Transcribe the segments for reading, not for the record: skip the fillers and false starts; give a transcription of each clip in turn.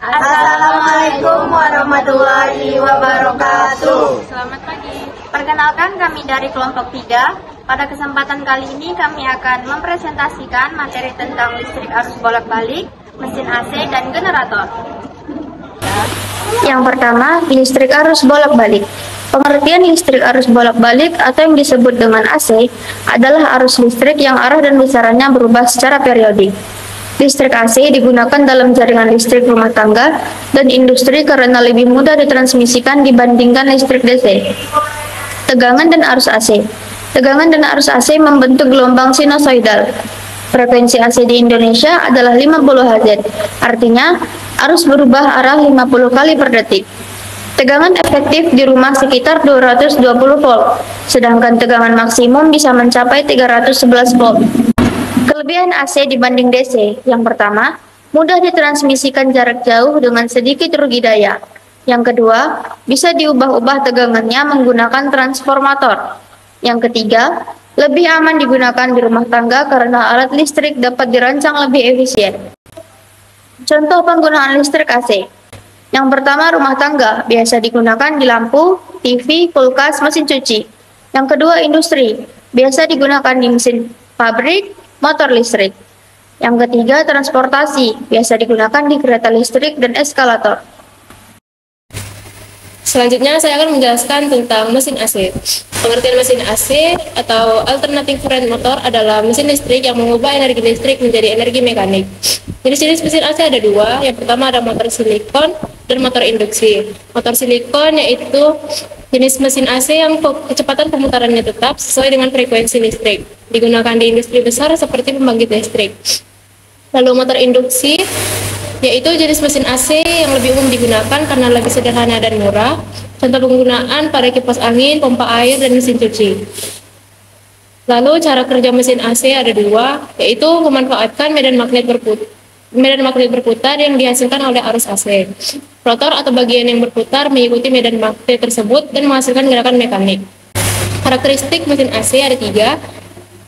Assalamualaikum warahmatullahi wabarakatuh. Selamat pagi. Perkenalkan, kami dari kelompok 3. Pada kesempatan kali ini kami akan mempresentasikan materi tentang listrik arus bolak-balik, mesin AC, dan generator. Yang pertama, listrik arus bolak-balik. Pengertian listrik arus bolak-balik atau yang disebut dengan AC adalah arus listrik yang arah dan besarannya berubah secara periodik. Listrik AC digunakan dalam jaringan listrik rumah tangga dan industri karena lebih mudah ditransmisikan dibandingkan listrik DC. Tegangan dan arus AC. Tegangan dan arus AC membentuk gelombang sinusoidal. Frekuensi AC di Indonesia adalah 50 Hz, artinya arus berubah arah 50 kali per detik. Tegangan efektif di rumah sekitar 220 volt, sedangkan tegangan maksimum bisa mencapai 311 volt. Kelebihan AC dibanding DC. Yang pertama, mudah ditransmisikan jarak jauh dengan sedikit rugi daya. Yang kedua, bisa diubah-ubah tegangannya menggunakan transformator. Yang ketiga, lebih aman digunakan di rumah tangga karena alat listrik dapat dirancang lebih efisien. Contoh penggunaan listrik AC. Yang pertama, rumah tangga biasa digunakan di lampu, TV, kulkas, mesin cuci. Yang kedua, industri biasa digunakan di mesin pabrik, motor listrik. Yang ketiga, transportasi biasa digunakan di kereta listrik dan eskalator. Selanjutnya saya akan menjelaskan tentang mesin AC. Pengertian mesin AC atau alternating current motor adalah mesin listrik yang mengubah energi listrik menjadi energi mekanik. Jenis-jenis mesin AC ada dua. Yang pertama ada motor silikon dan motor induksi. Motor silikon yaitu jenis mesin AC yang kecepatan pemutarannya tetap sesuai dengan frekuensi listrik. Digunakan di industri besar seperti pembangkit listrik. Lalu motor induksi yaitu jenis mesin AC yang lebih umum digunakan karena lebih sederhana dan murah. Contoh penggunaan pada kipas angin, pompa air, dan mesin cuci. Lalu cara kerja mesin AC ada dua, yaitu memanfaatkan medan magnet berputar yang dihasilkan oleh arus AC. Rotor atau bagian yang berputar mengikuti medan magnet tersebut dan menghasilkan gerakan mekanik. Karakteristik mesin AC ada tiga.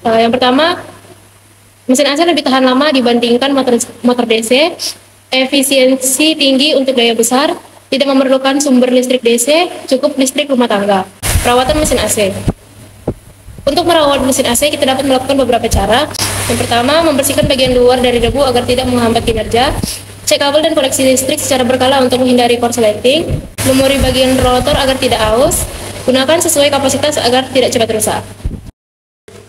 Yang pertama, mesin AC lebih tahan lama dibandingkan motor DC. Efisiensi tinggi untuk daya besar, tidak memerlukan sumber listrik DC, cukup listrik rumah tangga. Perawatan mesin AC. Untuk merawat mesin AC kita dapat melakukan beberapa cara. Yang pertama, membersihkan bagian luar dari debu agar tidak menghambat kinerja. Cek kabel dan koneksi listrik secara berkala untuk menghindari korsleting. Lumuri bagian rotor agar tidak aus. Gunakan sesuai kapasitas agar tidak cepat rusak.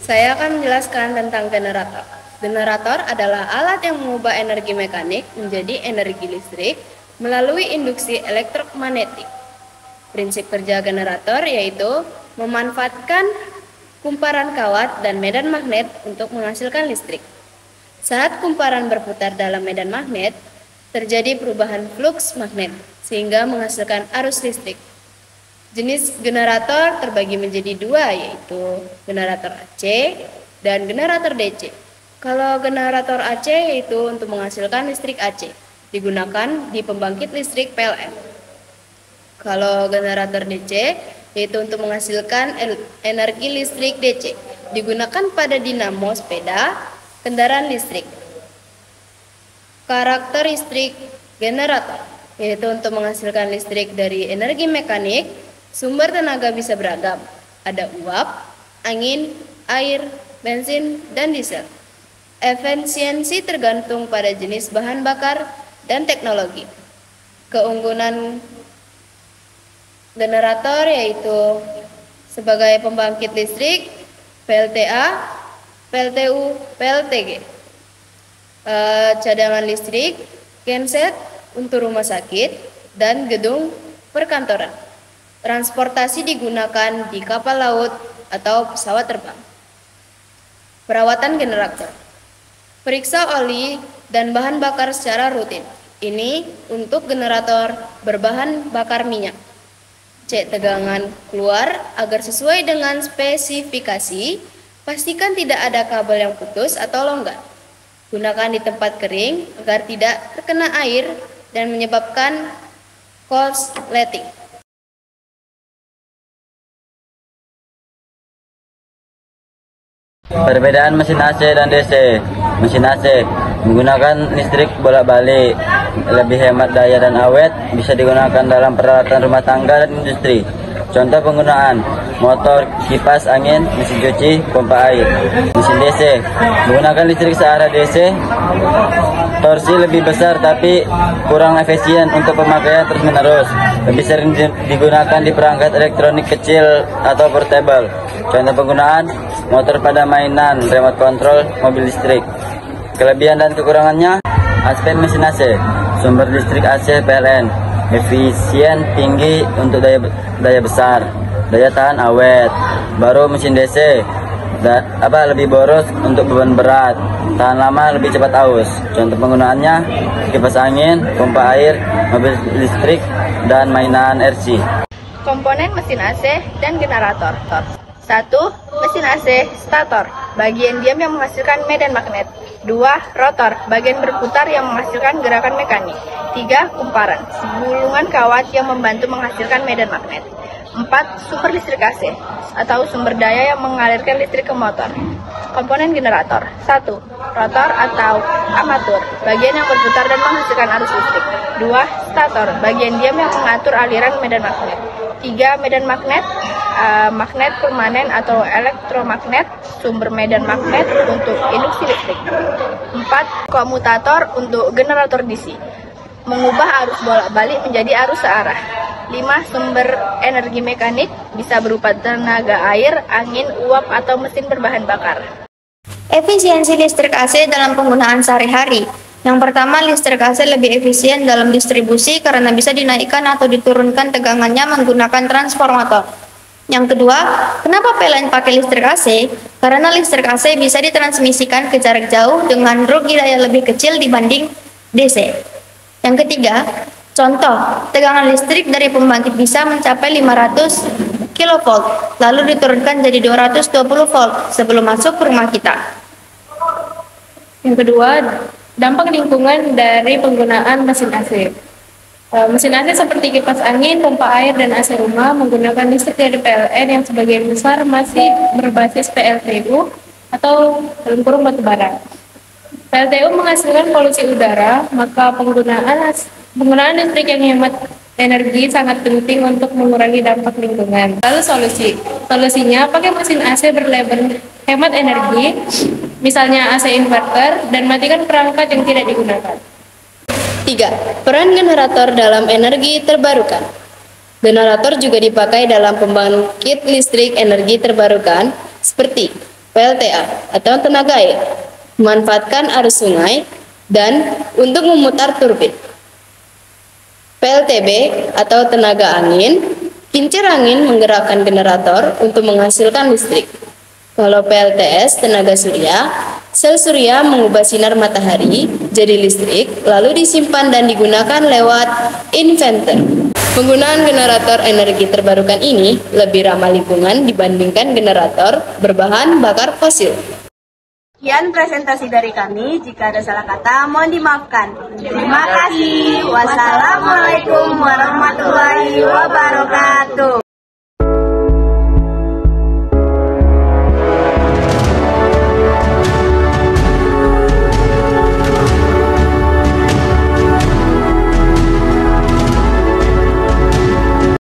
Saya akan menjelaskan tentang generator. Generator adalah alat yang mengubah energi mekanik menjadi energi listrik melalui induksi elektromagnetik. Prinsip kerja generator yaitu memanfaatkan kumparan kawat dan medan magnet untuk menghasilkan listrik. Saat kumparan berputar dalam medan magnet, terjadi perubahan fluks magnet sehingga menghasilkan arus listrik. Jenis generator terbagi menjadi dua, yaitu generator AC dan generator DC. Kalau generator AC yaitu untuk menghasilkan listrik AC, digunakan di pembangkit listrik PLN. Kalau generator DC yaitu untuk menghasilkan energi listrik DC, digunakan pada dinamo sepeda, kendaraan listrik. Karakteristik generator yaitu untuk menghasilkan listrik dari energi mekanik. Sumber tenaga bisa beragam, ada uap, angin, air, bensin, dan diesel. Efisiensi tergantung pada jenis bahan bakar dan teknologi. Keunggulan generator yaitu sebagai pembangkit listrik, PLTA, PLTU, PLTG. Cadangan listrik, genset untuk rumah sakit dan gedung perkantoran. Transportasi digunakan di kapal laut atau pesawat terbang. Perawatan generator. Periksa oli dan bahan bakar secara rutin. Ini untuk generator berbahan bakar minyak. Cek tegangan keluar agar sesuai dengan spesifikasi. Pastikan tidak ada kabel yang putus atau longgar. Gunakan di tempat kering agar tidak terkena air dan menyebabkan korsleting. Perbedaan mesin AC dan DC. Mesin AC Menggunakan listrik bolak-balik, lebih hemat daya dan awet, bisa digunakan dalam peralatan rumah tangga dan industri. Contoh penggunaan: motor, kipas angin, mesin cuci, pompa air. Mesin DC, menggunakan listrik searah DC, torsi lebih besar tapi kurang efisien untuk pemakaian terus-menerus. Lebih sering digunakan di perangkat elektronik kecil atau portable. Contoh penggunaan: motor pada mainan, remote control, mobil listrik. Kelebihan dan kekurangannya: aspek mesin AC, sumber listrik AC PLN, efisien tinggi untuk daya besar, daya tahan awet. Baru mesin DC, lebih boros untuk beban berat, tahan lama, lebih cepat aus. Contoh penggunaannya: kipas angin, pompa air, mobil listrik, dan mainan RC. Komponen mesin AC dan generator. 1. Mesin AC stator, bagian diam yang menghasilkan medan magnet. 2. Rotor, bagian berputar yang menghasilkan gerakan mekanik. 3. Kumparan, gulungan kawat yang membantu menghasilkan medan magnet. 4. Sumber listrik AC, atau sumber daya yang mengalirkan listrik ke motor. Komponen generator. 1. Rotor atau armatur, bagian yang berputar dan menghasilkan arus listrik. 2. Stator, bagian diam yang mengatur aliran medan magnet. 3. Medan magnet, magnet permanen atau elektromagnet, sumber medan magnet untuk induksi listrik. 4. Komutator untuk generator DC, mengubah arus bolak-balik menjadi arus searah. 5. Sumber energi mekanik, bisa berupa tenaga air, angin, uap, atau mesin berbahan bakar. Efisiensi listrik AC dalam penggunaan sehari-hari. Yang pertama, listrik AC lebih efisien dalam distribusi karena bisa dinaikkan atau diturunkan tegangannya menggunakan transformator. Yang kedua, kenapa PLN pakai listrik AC? Karena listrik AC bisa ditransmisikan ke jarak jauh dengan rugi daya lebih kecil dibanding DC. Yang ketiga, contoh, tegangan listrik dari pembangkit bisa mencapai 500 kV, lalu diturunkan jadi 220 volt sebelum masuk ke rumah kita. Yang kedua, dampak lingkungan dari penggunaan mesin AC. Mesin AC seperti kipas angin, pompa air, dan AC rumah menggunakan listrik dari PLN yang sebagian besar masih berbasis PLTU atau dalam kurung batubara. PLTU menghasilkan polusi udara, maka penggunaan listrik yang hemat energi sangat penting untuk mengurangi dampak lingkungan. Lalu solusinya pakai mesin AC berlabel hemat energi, misalnya AC inverter, dan matikan perangkat yang tidak digunakan. 3. Peran generator dalam energi terbarukan. Generator juga dipakai dalam pembangkit listrik energi terbarukan seperti PLTA atau tenaga air, memanfaatkan arus sungai, dan untuk memutar turbin. PLTB atau tenaga angin, kincir angin menggerakkan generator untuk menghasilkan listrik. Kalau PLTS tenaga surya, sel surya mengubah sinar matahari jadi listrik, lalu disimpan dan digunakan lewat inverter. Penggunaan generator energi terbarukan ini lebih ramah lingkungan dibandingkan generator berbahan bakar fosil. Sekian presentasi dari kami. Jika ada salah kata, mohon dimaafkan. Terima kasih. Wassalamualaikum warahmatullahi wabarakatuh.